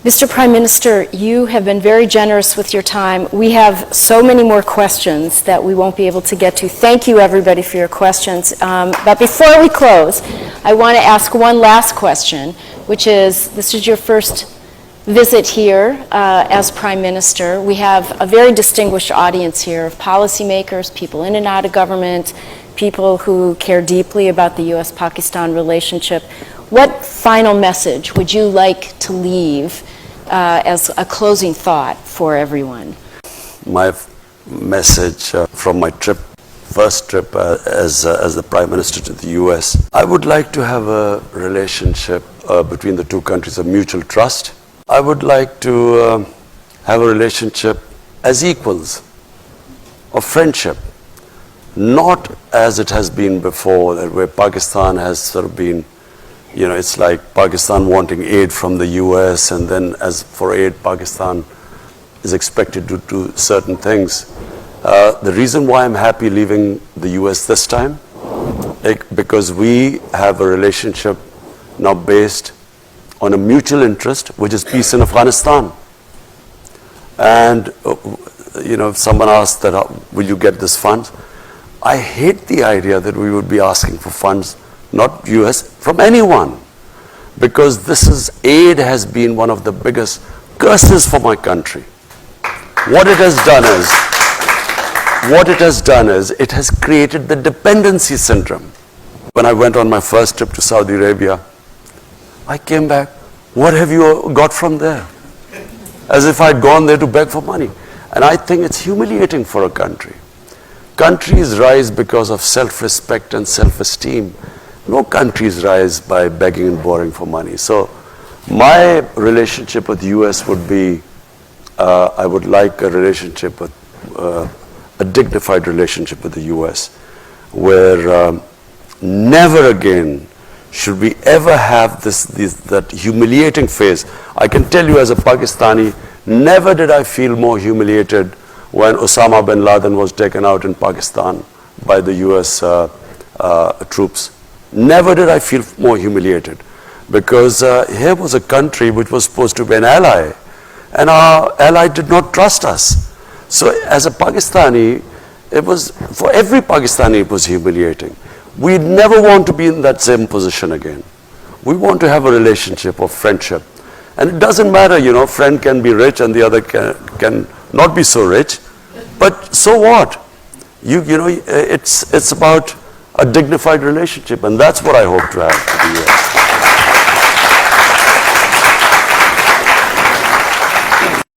Mr. Prime Minister, you have been very generous with your time. We have so many more questions that we won't be able to get to. Thank you, everybody, for your questions. But before we close, I want to ask one last question, which is, this is your first visit here as Prime Minister. We have a very distinguished audience here of policymakers, people in and out of government, people who care deeply about the U.S.-Pakistan relationship. What final message would you like to leave as a closing thought for everyone? My message from my first trip as the Prime Minister to the US, I would like to have a relationship between the two countries of mutual trust. I would like to have a relationship as equals, of friendship, not as it has been before, where Pakistan has sort of been, you know, it's like Pakistan wanting aid from the US, and then as for aid, Pakistan is expected to do certain things. The reason why I'm happy leaving the US this time, because we have a relationship now based on a mutual interest, which is peace in Afghanistan. And, you know, if someone asked that, will you get this funds? I hate the idea that we would be asking for funds, not US, from anyone. Because aid has been one of the biggest curses for my country. What it has done is, it has created the dependency syndrome. When I went on my first trip to Saudi Arabia, I came back, what have you got from there? As if I'd gone there to beg for money. And I think it's humiliating for a country. Countries rise because of self-respect and self-esteem. No countries rise by begging and borrowing for money. So my relationship with the US would be, I would like a relationship with, a dignified relationship with the US, where never again should we ever have that humiliating phase. I can tell you as a Pakistani, never did I feel more humiliated when Osama bin Laden was taken out in Pakistan by the US troops. Never did I feel more humiliated, because here was a country which was supposed to be an ally, and our ally did not trust us. So as a Pakistani, for every Pakistani it was humiliating. We never want to be in that same position again. We want to have a relationship of friendship. And it doesn't matter, you know, friend can be rich and the other can not be so rich, but so what? You know, it's about a dignified relationship, and that's what I hope to have with the US.